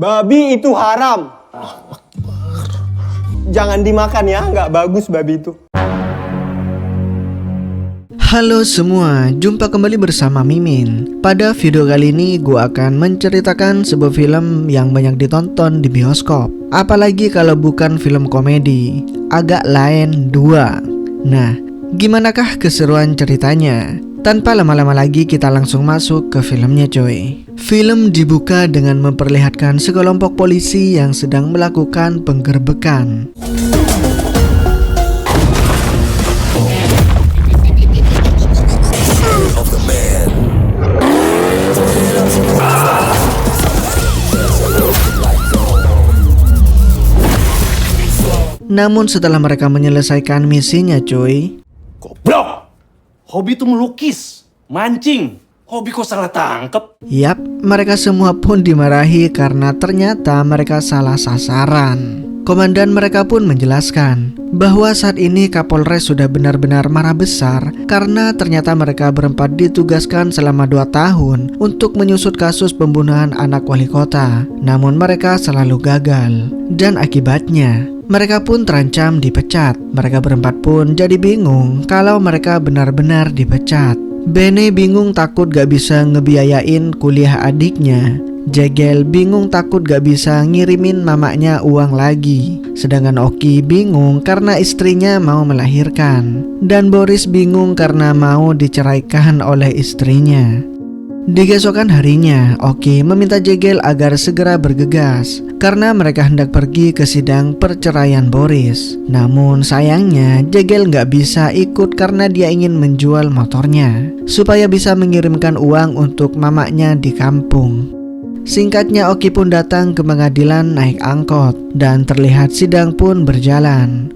Babi itu haram. Jangan dimakan ya, nggak bagus babi itu. Halo semua, jumpa kembali bersama Mimin. Pada video kali ini gue akan menceritakan sebuah film yang banyak ditonton di bioskop. Apalagi kalau bukan film komedi, agak lain dua. Nah, gimanakah keseruan ceritanya? Tanpa lama-lama lagi kita langsung masuk ke filmnya coy. Film dibuka dengan memperlihatkan sekelompok polisi yang sedang melakukan penggerbekan. Namun setelah mereka menyelesaikan misinya cuy, Goblok! Hobi tuh melukis, mancing. Hobi kok salah tangkep? yap, mereka semua pun dimarahi karena ternyata mereka salah sasaran. Komandan mereka pun menjelaskan bahwa saat ini Kapolres sudah benar-benar marah besar karena ternyata mereka berempat ditugaskan selama 2 tahun untuk menyusut kasus pembunuhan anak wali kota. Namun mereka selalu gagal dan akibatnya mereka pun terancam dipecat. Mereka berempat pun jadi bingung kalau mereka benar-benar dipecat. Bene bingung takut gak bisa ngebiayain kuliah adiknya. Jegel bingung takut gak bisa ngirimin mamanya uang lagi. Sedangkan Oki bingung karena istrinya mau melahirkan. Dan Boris bingung karena mau diceraikan oleh istrinya. Di keesokan harinya, Oki meminta Jegel agar segera bergegas karena mereka hendak pergi ke sidang perceraian Boris. Namun sayangnya Jegel nggak bisa ikut karena dia ingin menjual motornya supaya bisa mengirimkan uang untuk mamanya di kampung. Singkatnya Oki pun datang ke pengadilan naik angkot dan terlihat sidang pun berjalan.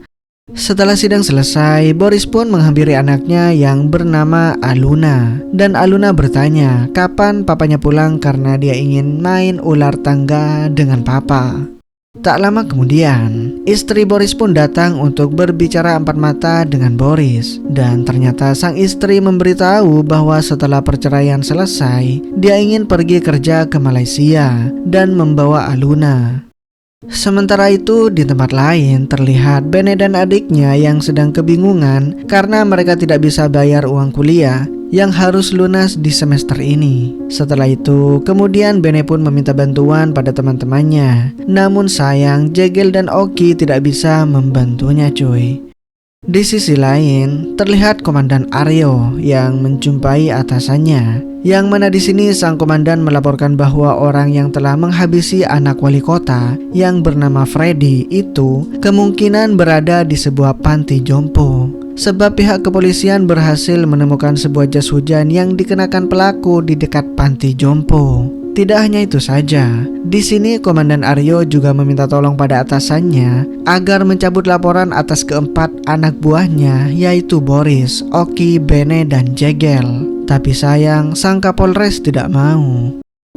Setelah sidang selesai, Boris pun menghampiri anaknya yang bernama Aluna. Dan Aluna bertanya kapan papanya pulang karena dia ingin main ular tangga dengan papa. Tak lama kemudian, istri Boris pun datang untuk berbicara empat mata dengan Boris. Dan ternyata sang istri memberitahu bahwa setelah perceraian selesai, dia ingin pergi kerja ke Malaysia dan membawa Aluna. Sementara itu di tempat lain terlihat Bene dan adiknya yang sedang kebingungan karena mereka tidak bisa bayar uang kuliah yang harus lunas di semester ini. Setelah itu kemudian Bene pun meminta bantuan pada teman-temannya. Namun sayang Jegel dan Oki tidak bisa membantunya cuy. Di sisi lain terlihat Komandan Aryo yang menjumpai atasannya. Yang mana di sini sang komandan melaporkan bahwa orang yang telah menghabisi anak wali kota yang bernama Freddy itu kemungkinan berada di sebuah panti jompo. Sebab pihak kepolisian berhasil menemukan sebuah jas hujan yang dikenakan pelaku di dekat panti jompo. Tidak hanya itu saja, di sini Komandan Aryo juga meminta tolong pada atasannya agar mencabut laporan atas keempat anak buahnya yaitu Boris, Oki, Bene, dan Jegel. Tapi sayang sang Kapolres tidak mau.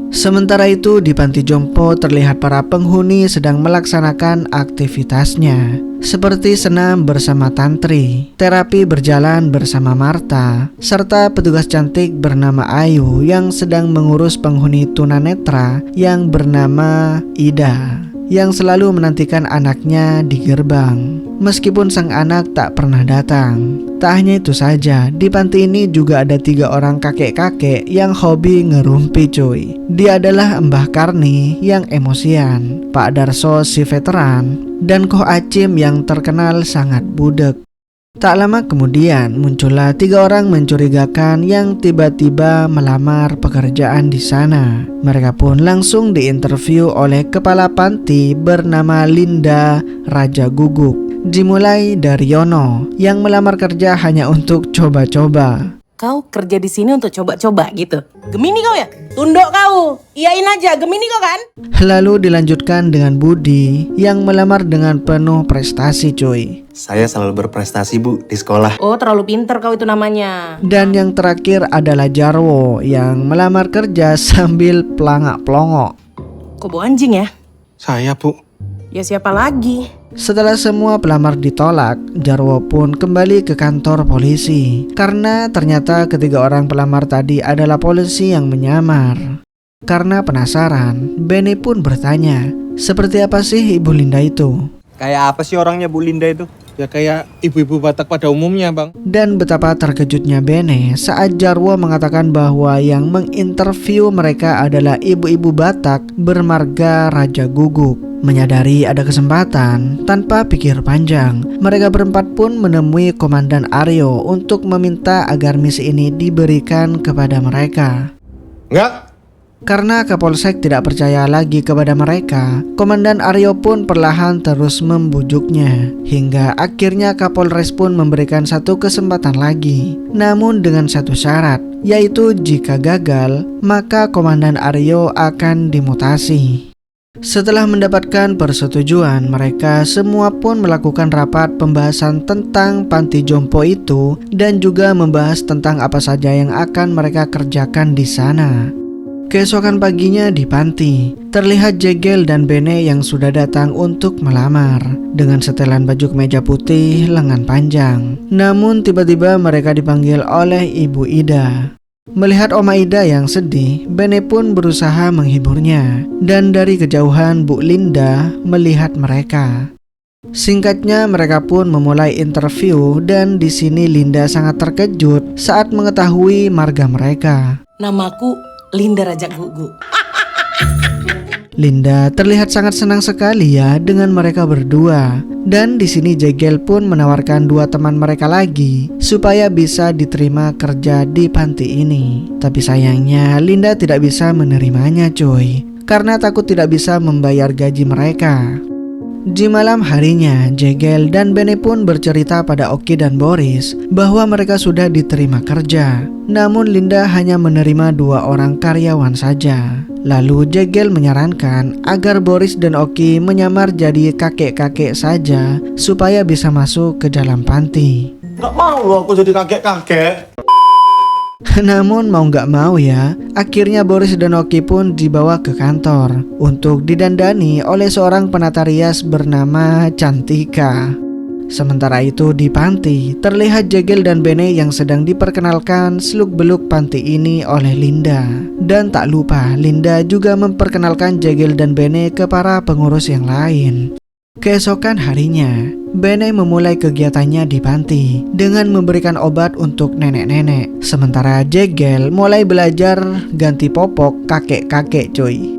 Sementara itu di panti jompo terlihat para penghuni sedang melaksanakan aktivitasnya seperti senam bersama tantri, terapi berjalan bersama Marta, serta petugas cantik bernama Ayu yang sedang mengurus penghuni tunanetra yang bernama Ida, yang selalu menantikan anaknya di gerbang meskipun sang anak tak pernah datang. Tak hanya itu saja, di panti ini juga ada 3 orang kakek-kakek yang hobi ngerumpi cuy. Dia adalah Mbah Karni yang emosian, Pak Darso si veteran, dan Koh Acim yang terkenal sangat budek. Tak lama kemudian muncullah 3 orang mencurigakan yang tiba-tiba melamar pekerjaan di sana. Mereka pun langsung diinterview oleh kepala panti bernama Linda Raja Guguk. Dimulai dari Yono yang melamar kerja hanya untuk coba-coba. Kau kerja di sini untuk coba-coba gitu. Gemini kau ya? Tunduk kau. Iyain aja, Gemini kau kan? Lalu dilanjutkan dengan Budi yang melamar dengan penuh prestasi cuy. Saya selalu berprestasi Bu di sekolah. Oh, terlalu pinter kau itu namanya. Dan yang terakhir adalah Jarwo yang melamar kerja sambil pelangak-pelongok. Kau bawa anjing ya? Saya Bu. Ya siapa lagi? Setelah semua pelamar ditolak, Jarwo pun kembali ke kantor polisi karena ternyata ketiga orang pelamar tadi adalah polisi yang menyamar. Karena penasaran, Benny pun bertanya, seperti apa sih Ibu Linda itu? Kayak apa sih orangnya Bu Linda itu? Ya kayak ibu-ibu Batak pada umumnya, Bang. Dan betapa terkejutnya Bene saat Jarwo mengatakan bahwa yang menginterview mereka adalah ibu-ibu Batak bermarga Raja Guguk. Menyadari ada kesempatan, tanpa pikir panjang, mereka berempat pun menemui Komandan Aryo untuk meminta agar misi ini diberikan kepada mereka. Enggak. Karena Kapolsek tidak percaya lagi kepada mereka, Komandan Aryo pun perlahan terus membujuknya. Hingga akhirnya Kapolres pun memberikan satu kesempatan lagi. Namun dengan satu syarat, yaitu jika gagal, maka Komandan Aryo akan dimutasi. Setelah mendapatkan persetujuan, mereka semua pun melakukan rapat pembahasan tentang panti jompo itu dan juga membahas tentang apa saja yang akan mereka kerjakan di sana. Keesokan paginya di panti, terlihat Jegel dan Bene yang sudah datang untuk melamar dengan setelan baju kemeja putih lengan panjang. Namun tiba-tiba mereka dipanggil oleh Ibu Ida. Melihat Oma Ida yang sedih, Bene pun berusaha menghiburnya. Dan dari kejauhan Bu Linda melihat mereka. Singkatnya mereka pun memulai interview dan di sini Linda sangat terkejut saat mengetahui marga mereka. Namaku Linda Raja Guguk. Linda terlihat sangat senang sekali ya dengan mereka berdua. Dan di sini Jegel pun menawarkan dua teman mereka lagi supaya bisa diterima kerja di panti ini. Tapi sayangnya Linda tidak bisa menerimanya cuy, karena takut tidak bisa membayar gaji mereka. Di malam harinya, Jegel dan Bene pun bercerita pada Oki dan Boris bahwa mereka sudah diterima kerja. Namun Linda hanya menerima 2 orang karyawan saja. Lalu Jegel menyarankan agar Boris dan Oki menyamar jadi kakek-kakek saja supaya bisa masuk ke dalam panti. Enggak mau loh aku jadi kakek-kakek. Namun mau gak mau ya, akhirnya Boris dan Oki pun dibawa ke kantor untuk didandani oleh seorang penata rias bernama Cantika. Sementara itu di panti, terlihat Jegel dan Bene yang sedang diperkenalkan seluk-beluk panti ini oleh Linda. Dan tak lupa, Linda juga memperkenalkan Jegel dan Bene ke para pengurus yang lain. Keesokan harinya, Bene memulai kegiatannya di panti dengan memberikan obat untuk nenek-nenek. Sementara Jegel mulai belajar ganti popok kakek-kakek cuy.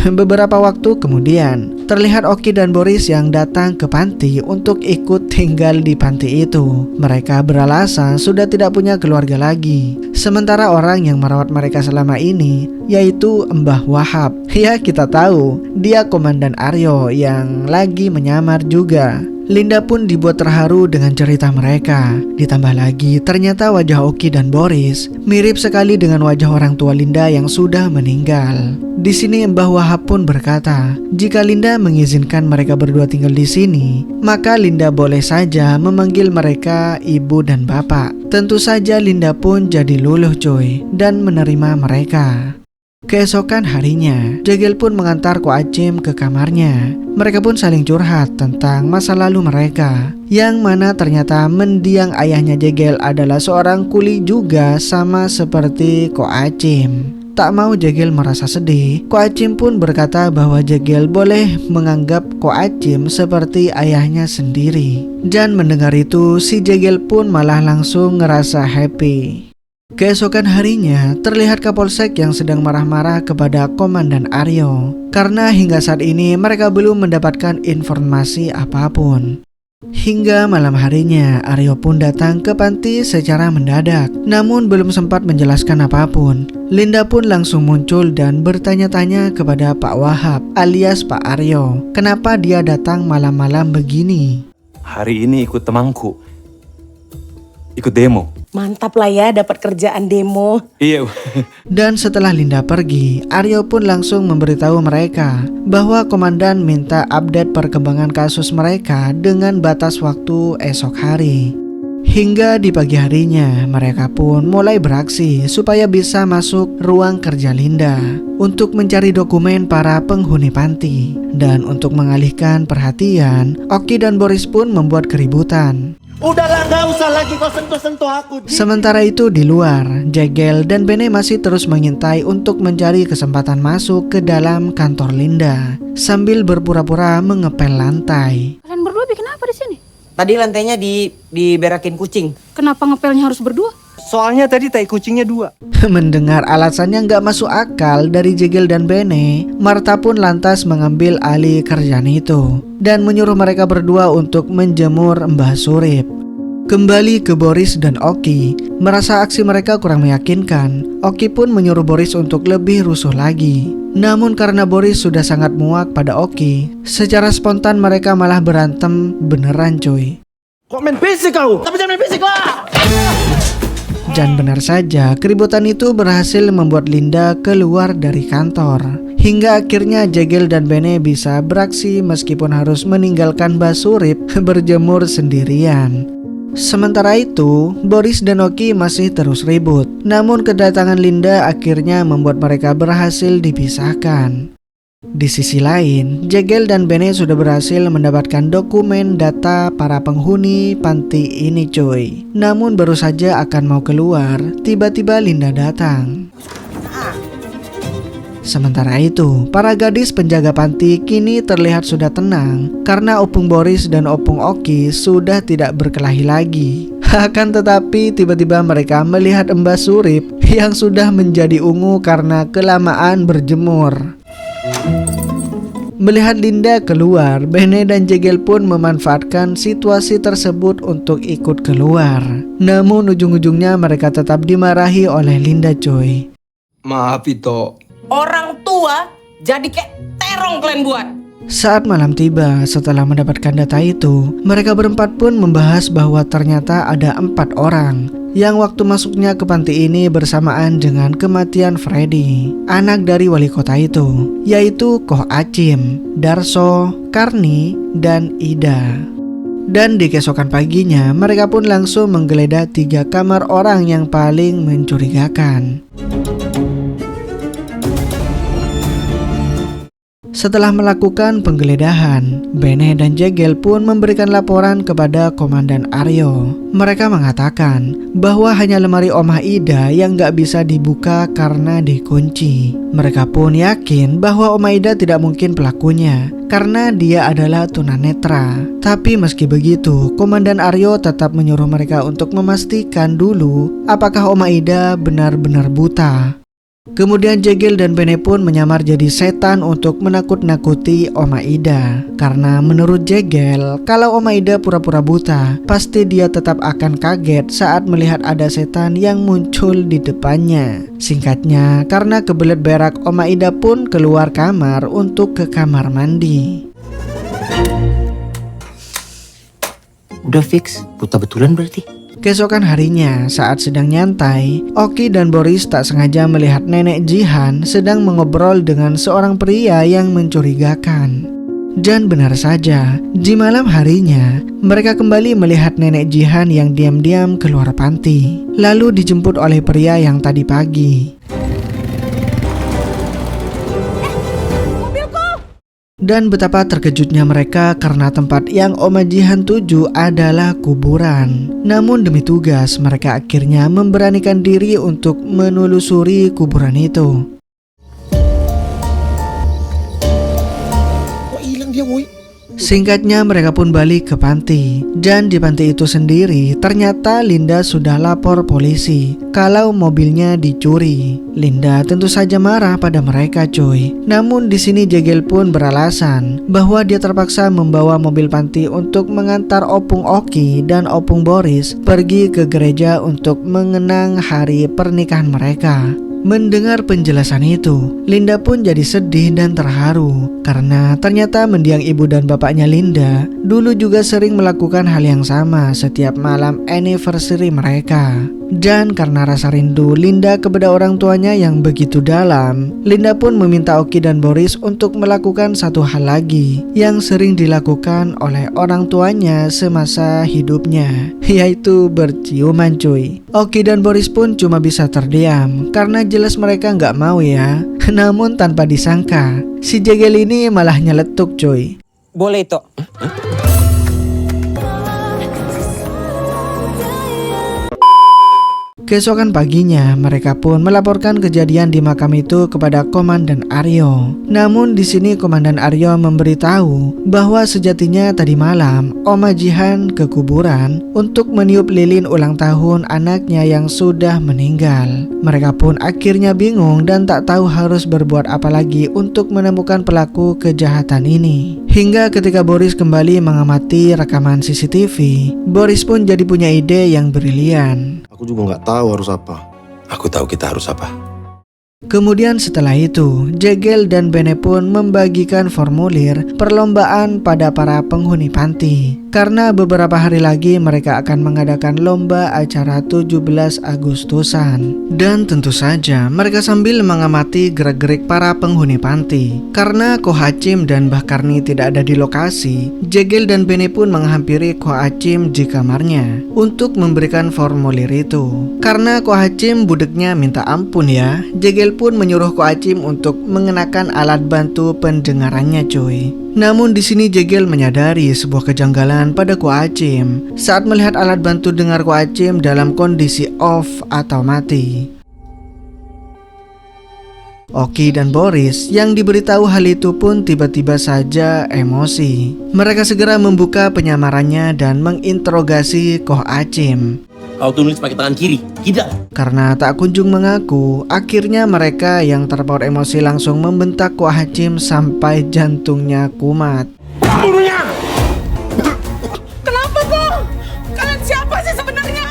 Beberapa waktu kemudian, terlihat Oki dan Boris yang datang ke panti untuk ikut tinggal di panti itu. Mereka beralasan sudah tidak punya keluarga lagi. Sementara orang yang merawat mereka selama ini yaitu Mbah Wahab. Ya kita tahu, dia Komandan Aryo yang lagi menyamar juga. Linda pun dibuat terharu dengan cerita mereka. Ditambah lagi, ternyata wajah Oki dan Boris mirip sekali dengan wajah orang tua Linda yang sudah meninggal. Di sini Mbah Wahab pun berkata, jika Linda mengizinkan mereka berdua tinggal di sini, maka Linda boleh saja memanggil mereka ibu dan bapak. Tentu saja Linda pun jadi luluh coy dan menerima mereka. Keesokan harinya, Jegel pun mengantar Ko Acim ke kamarnya. Mereka pun saling curhat tentang masa lalu mereka, yang mana ternyata mendiang ayahnya Jegel adalah seorang kuli juga sama seperti Ko Acim. Tak mau Jegel merasa sedih, Ko Acim pun berkata bahwa Jegel boleh menganggap Ko Acim seperti ayahnya sendiri. Dan mendengar itu, si Jegel pun malah langsung ngerasa happy. Keesokan harinya, terlihat Kapolsek yang sedang marah-marah kepada Komandan Aryo karena hingga saat ini mereka belum mendapatkan informasi apapun. Hingga malam harinya, Aryo pun datang ke panti secara mendadak, namun belum sempat menjelaskan apapun. Linda pun langsung muncul dan bertanya-tanya kepada Pak Wahab alias Pak Aryo, kenapa dia datang malam-malam begini. Hari ini ikut temanku. Ikut demo. Mantap lah ya dapat kerjaan demo. Iya. Dan setelah Linda pergi, Aryo pun langsung memberitahu mereka bahwa komandan minta update perkembangan kasus mereka dengan batas waktu esok hari. Hingga di pagi harinya, mereka pun mulai beraksi supaya bisa masuk ruang kerja Linda untuk mencari dokumen para penghuni panti. Dan untuk mengalihkan perhatian, Oki dan Boris pun membuat keributan. Udahlah, nggak usah lagi kau sentuh-sentuh aku. Sementara itu di luar, Jegel dan Bene masih terus mengintai untuk mencari kesempatan masuk ke dalam kantor Linda sambil berpura-pura mengepel lantai. Kalian berdua bikin apa di sini? Tadi lantainya diberakin kucing. Kenapa ngepelnya harus berdua? Soalnya tadi tai kucingnya 2. Mendengar alasannya nggak masuk akal dari Jegel dan Bene, Martha pun lantas mengambil alih kerjaan itu dan menyuruh mereka berdua untuk menjemur Mbah Surip. Kembali ke Boris dan Oki, merasa aksi mereka kurang meyakinkan, Oki pun menyuruh Boris untuk lebih rusuh lagi. Namun karena Boris sudah sangat muak pada Oki, secara spontan mereka malah berantem beneran cuy. Kok main fisik kau? Tapi jangan main fisik lah. Dan benar saja, keributan itu berhasil membuat Linda keluar dari kantor. Hingga akhirnya Jegel dan Bene bisa beraksi meskipun harus meninggalkan Mbah Surip berjemur sendirian. Sementara itu, Boris dan Oki masih terus ribut. Namun kedatangan Linda akhirnya membuat mereka berhasil dipisahkan. Di sisi lain, Jegel dan Bene sudah berhasil mendapatkan dokumen data para penghuni panti ini cuy. Namun baru saja akan mau keluar, tiba-tiba Linda datang. Sementara itu, para gadis penjaga panti kini terlihat sudah tenang karena Opung Boris dan Opung Oki sudah tidak berkelahi lagi. Akan tetapi tiba-tiba mereka melihat Mbah Surip yang sudah menjadi ungu karena kelamaan berjemur. Melihat Linda keluar, Bene dan Jegel pun memanfaatkan situasi tersebut untuk ikut keluar. Namun ujung-ujungnya mereka tetap dimarahi oleh Linda coy. Maaf itu. Orang tua jadi kayak terong kalian buat. Saat malam tiba, setelah mendapatkan data itu, mereka berempat pun membahas bahwa ternyata ada 4 orang yang waktu masuknya ke panti ini bersamaan dengan kematian Freddy, anak dari wali kota itu, yaitu Koh Acim, Darso, Karni, dan Ida. Dan di keesokan paginya, mereka pun langsung menggeledah 3 kamar orang yang paling mencurigakan. Setelah melakukan penggeledahan, Bene dan Jegel pun memberikan laporan kepada Komandan Aryo. Mereka mengatakan bahwa hanya lemari Omah Ida yang gak bisa dibuka karena dikunci. Mereka pun yakin bahwa Omah Ida tidak mungkin pelakunya karena dia adalah tunanetra. Tapi meski begitu, Komandan Aryo tetap menyuruh mereka untuk memastikan dulu apakah Omah Ida benar-benar buta. Kemudian Jegel dan Bene pun menyamar jadi setan untuk menakut-nakuti Oma Ida. Karena menurut Jegel, kalau Oma Ida pura-pura buta, pasti dia tetap akan kaget saat melihat ada setan yang muncul di depannya. Singkatnya, karena kebelet berak, Oma Ida pun keluar kamar untuk ke kamar mandi. Udah fix, buta betulan berarti. Keesokan harinya, saat sedang nyantai, Oki dan Boris tak sengaja melihat nenek Jihan sedang mengobrol dengan seorang pria yang mencurigakan. Dan benar saja, di malam harinya, mereka kembali melihat nenek Jihan yang diam-diam keluar panti, lalu dijemput oleh pria yang tadi pagi. Dan betapa terkejutnya mereka karena tempat yang Oma Jihan tuju adalah kuburan. Namun demi tugas, mereka akhirnya memberanikan diri untuk menelusuri kuburan itu. Kok hilang dia, woi? Singkatnya mereka pun balik ke panti. Dan di panti itu sendiri ternyata Linda sudah lapor polisi kalau mobilnya dicuri. Linda tentu saja marah pada mereka cuy. Namun di sini Jegel pun beralasan bahwa dia terpaksa membawa mobil panti untuk mengantar Opung Oki dan Opung Boris pergi ke gereja untuk mengenang hari pernikahan mereka. Mendengar penjelasan itu, Linda pun jadi sedih dan terharu karena ternyata mendiang ibu dan bapaknya Linda dulu juga sering melakukan hal yang sama setiap malam anniversary mereka. Dan karena rasa rindu Linda kepada orang tuanya yang begitu dalam, Linda pun meminta Oki dan Boris untuk melakukan satu hal lagi yang sering dilakukan oleh orang tuanya semasa hidupnya, yaitu berciuman cuy. Oki dan Boris pun cuma bisa terdiam karena jelas mereka nggak mau ya. Namun tanpa disangka, si Jegel ini malah nyeletuk cuy. Boleh itu. Keesokan paginya, mereka pun melaporkan kejadian di makam itu kepada Komandan Aryo. Namun di sini Komandan Aryo memberitahu bahwa sejatinya tadi malam Oma Jihan ke kuburan untuk meniup lilin ulang tahun anaknya yang sudah meninggal. Mereka pun akhirnya bingung dan tak tahu harus berbuat apa lagi untuk menemukan pelaku kejahatan ini. Hingga ketika Boris kembali mengamati rekaman CCTV, Boris pun jadi punya ide yang brilian. Aku juga nggak tahu harus apa. Aku tahu kita harus apa. Kemudian setelah itu, Jegel dan Bene pun membagikan formulir perlombaan pada para penghuni panti. Karena beberapa hari lagi mereka akan mengadakan lomba acara 17 Agustusan. Dan tentu saja mereka sambil mengamati gerak-gerik para penghuni panti. Karena Ko Hachim dan Mbah Karni tidak ada di lokasi, Jegel dan Bene pun menghampiri Ko Hachim di kamarnya untuk memberikan formulir itu. Karena Ko Hachim budeknya minta ampun ya, Jegel pun menyuruh Ko Hachim untuk mengenakan alat bantu pendengarannya cuy. Namun di sini Jegel menyadari sebuah kejanggalan pada Ko Hachim saat melihat alat bantu dengar Ko Hachim dalam kondisi off atau mati. Oki dan Boris yang diberitahu hal itu pun tiba-tiba saja emosi. Mereka segera membuka penyamarannya dan menginterogasi Ko Hachim. Kau tulis pakai tangan kiri, tidak? Karena tak kunjung mengaku, akhirnya mereka yang terpaut emosi langsung membentak Ko Hachim sampai jantungnya kumat. Bunuhnya! Kenapa kok? Kalian siapa sih sebenarnya?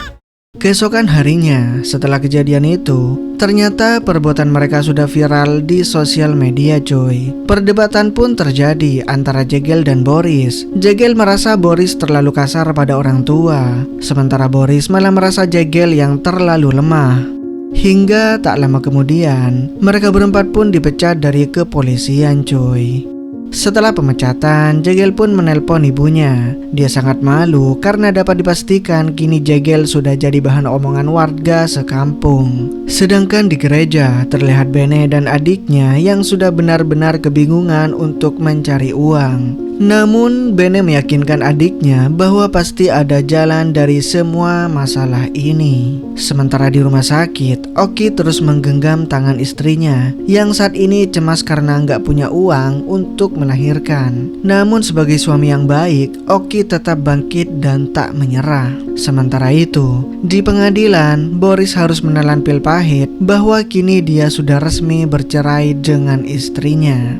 Keesokan harinya, setelah kejadian itu, ternyata perbuatan mereka sudah viral di sosial media cuy. Perdebatan pun terjadi antara Jegel dan Boris. Jegel merasa Boris terlalu kasar pada orang tua, sementara Boris malah merasa Jegel yang terlalu lemah. Hingga tak lama kemudian, mereka berempat pun dipecat dari kepolisian cuy. Setelah pemecatan, Jegel pun menelpon ibunya. Dia sangat malu karena dapat dipastikan kini Jegel sudah jadi bahan omongan warga sekampung. Sedangkan di gereja terlihat Bene dan adiknya yang sudah benar-benar kebingungan untuk mencari uang. Namun Bene meyakinkan adiknya bahwa pasti ada jalan dari semua masalah ini. Sementara di rumah sakit, Oki terus menggenggam tangan istrinya yang saat ini cemas karena nggak punya uang untuk melahirkan. Namun sebagai suami yang baik, Oki tetap bangkit dan tak menyerah. Sementara itu, di pengadilan, Boris harus menelan pil pahit bahwa kini dia sudah resmi bercerai dengan istrinya.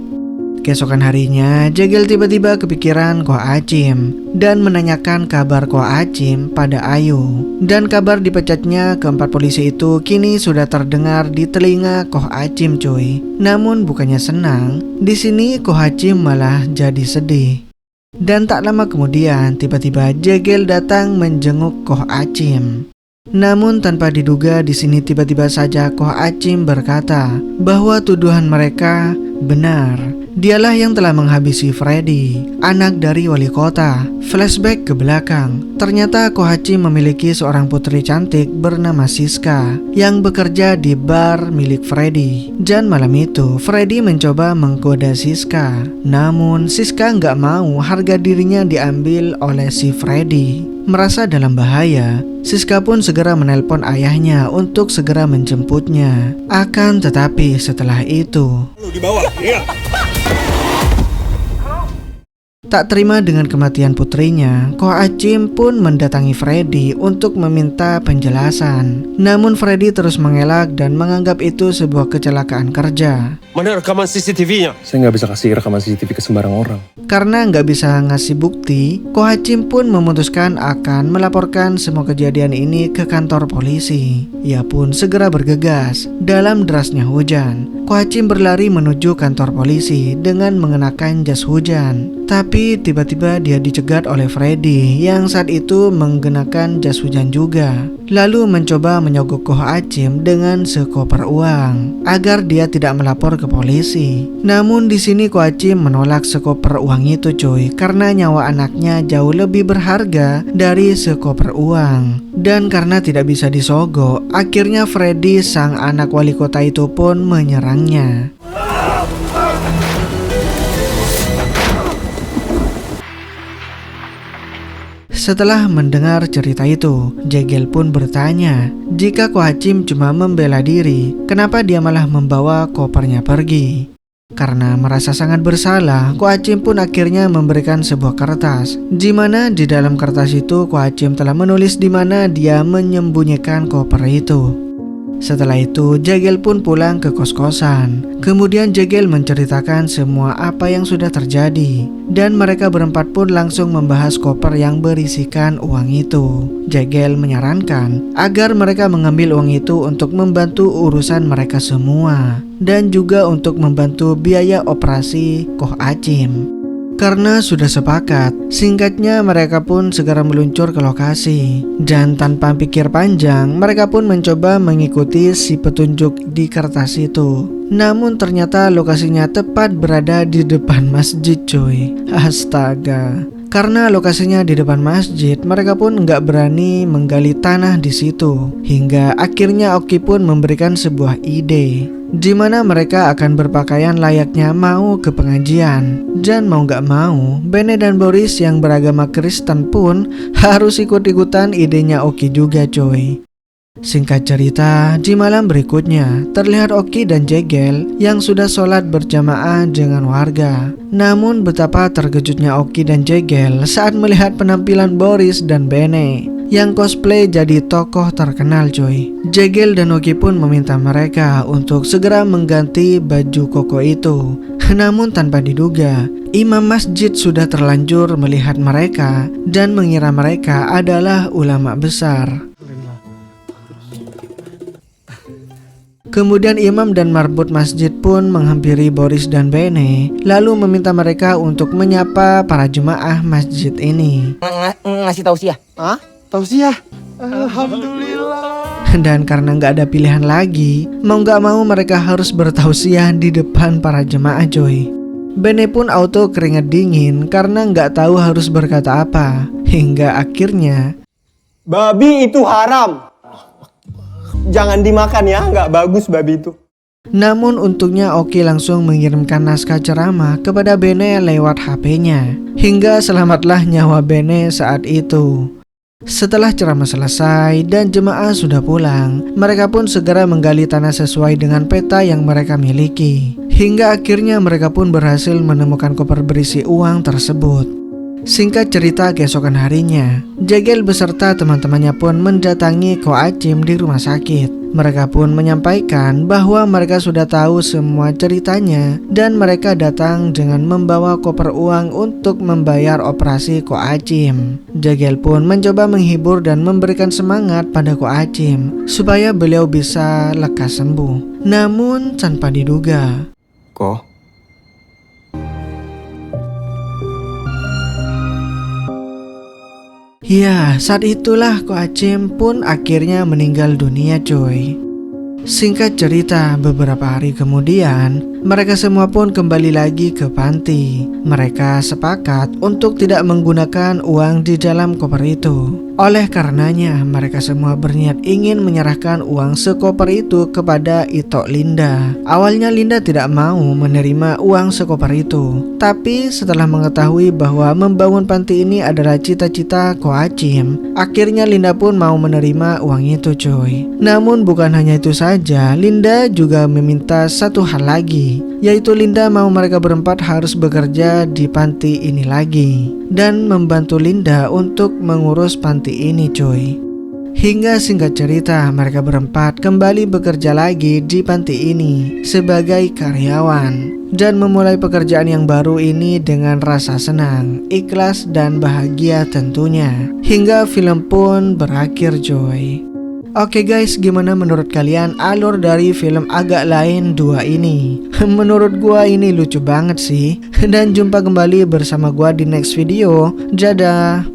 Keesokan harinya, Jegel tiba-tiba kepikiran Ko Hachim dan menanyakan kabar Ko Hachim pada Ayu. Dan kabar dipecatnya keempat polisi itu kini sudah terdengar di telinga Ko Hachim cuy. Namun bukannya senang, di sini Ko Hachim malah jadi sedih. Dan tak lama kemudian, tiba-tiba Jegel datang menjenguk Ko Hachim. Namun tanpa diduga di sini tiba-tiba saja Ko Hachim berkata bahwa tuduhan mereka benar. Dialah yang telah menghabisi Freddy, anak dari wali kota. Flashback ke belakang, ternyata Ko Hachim memiliki seorang putri cantik bernama Siska yang bekerja di bar milik Freddy. Dan malam itu Freddy mencoba menggoda Siska. Namun Siska nggak mau harga dirinya diambil oleh si Freddy. Merasa dalam bahaya, Siska pun segera menelpon ayahnya untuk segera menjemputnya. Akan tetapi setelah itu, tak terima dengan kematian putrinya, Ko Hachim pun mendatangi Freddy untuk meminta penjelasan. Namun Freddy terus mengelak dan menganggap itu sebuah kecelakaan kerja. Mana rekaman CCTV-nya? Saya nggak bisa kasih rekaman CCTV ke sembarang orang. Karena nggak bisa ngasih bukti, Ko Hachim pun memutuskan akan melaporkan semua kejadian ini ke kantor polisi. Ia pun segera bergegas. Dalam derasnya hujan, Ko Hachim berlari menuju kantor polisi dengan mengenakan jas hujan. Tapi tiba-tiba dia dicegat oleh Freddy yang saat itu menggunakan jas hujan juga. Lalu mencoba menyogok Ko Hachim dengan sekoper uang agar dia tidak melapor ke polisi. Namun di sini Ko Hachim menolak sekoper uang itu cuy, karena nyawa anaknya jauh lebih berharga dari sekoper uang. Dan karena tidak bisa disogok, akhirnya Freddy sang anak wali kota itu pun menyerangnya. Setelah mendengar cerita itu, Jegel pun bertanya, jika Ko Hachim cuma membela diri, kenapa dia malah membawa kopernya pergi? Karena merasa sangat bersalah, Ko Hachim pun akhirnya memberikan sebuah kertas, di mana di dalam kertas itu Ko Hachim telah menulis di mana dia menyembunyikan koper itu. Setelah itu, Jegel pun pulang ke kos-kosan. Kemudian Jegel menceritakan semua apa yang sudah terjadi, dan mereka berempat pun langsung membahas koper yang berisikan uang itu. Jegel menyarankan agar mereka mengambil uang itu untuk membantu urusan mereka semua, dan juga untuk membantu biaya operasi Ko Hachim. Karena sudah sepakat, singkatnya mereka pun segera meluncur ke lokasi. Dan tanpa pikir panjang, mereka pun mencoba mengikuti si petunjuk di kertas itu. Namun ternyata lokasinya tepat berada di depan masjid cuy. Astaga. Karena lokasinya di depan masjid, mereka pun nggak berani menggali tanah di situ. Hingga akhirnya Oki pun memberikan sebuah ide, di mana mereka akan berpakaian layaknya mau ke pengajian. Dan mau nggak mau, Bene dan Boris yang beragama Kristen pun harus ikut-ikutan idenya Oki juga coy. Singkat cerita, di malam berikutnya terlihat Oki dan Jegel yang sudah sholat berjamaah dengan warga. Namun betapa terkejutnya Oki dan Jegel saat melihat penampilan Boris dan Bene yang cosplay jadi tokoh terkenal coy. Jegel dan Oki pun meminta mereka untuk segera mengganti baju koko itu. Namun tanpa diduga, imam masjid sudah terlanjur melihat mereka dan mengira mereka adalah ulama besar. Kemudian imam dan marbot masjid pun menghampiri Boris dan Bene, lalu meminta mereka untuk menyapa para jemaah masjid ini. Ngasih tausiah. Hah? Tausiah? Alhamdulillah. Dan karena nggak ada pilihan lagi, mau nggak mau mereka harus bertausiah di depan para jemaah coy. Bene pun auto keringat dingin karena nggak tahu harus berkata apa. Hingga akhirnya, Babi itu haram. Jangan dimakan ya, nggak bagus babi itu. namun untungnya Oki langsung mengirimkan naskah ceramah kepada Bene lewat HP-nya. Hingga selamatlah nyawa Bene saat itu. Setelah ceramah selesai dan jemaah sudah pulang, mereka pun segera menggali tanah sesuai dengan peta yang mereka miliki. Hingga akhirnya mereka pun berhasil menemukan koper berisi uang tersebut. Singkat cerita, keesokan harinya, Jegel beserta teman-temannya pun mendatangi Ko Hachim di rumah sakit. Mereka pun menyampaikan bahwa mereka sudah tahu semua ceritanya dan mereka datang dengan membawa koper uang untuk membayar operasi Ko Hachim. Jegel pun mencoba menghibur dan memberikan semangat pada Ko Hachim supaya beliau bisa lekas sembuh. Namun tanpa diduga, Ko, ya, saat itulah Ko Hachim pun akhirnya meninggal dunia coy. Singkat cerita, beberapa hari kemudian, mereka semua pun kembali lagi ke panti. Mereka sepakat untuk tidak menggunakan uang di dalam koper itu. Oleh karenanya, mereka semua berniat ingin menyerahkan uang sekoper itu kepada Itok Linda. Awalnya Linda tidak mau menerima uang sekoper itu. Tapi setelah mengetahui bahwa membangun panti ini adalah cita-cita Ko Hachim, akhirnya Linda pun mau menerima uang itu coy. Namun bukan hanya itu saja, Linda juga meminta satu hal lagi, yaitu Linda mau mereka berempat harus bekerja di panti ini lagi dan membantu Linda untuk mengurus panti ini coy. Hingga singkat cerita, mereka berempat kembali bekerja lagi di panti ini sebagai karyawan dan memulai pekerjaan yang baru ini dengan rasa senang, ikhlas dan bahagia tentunya. Hingga film pun berakhir coy. Oke guys, gimana menurut kalian alur dari film Agak Lain 2 ini? Menurut gua ini lucu banget sih. Dan jumpa kembali bersama gua di next video. Dadah.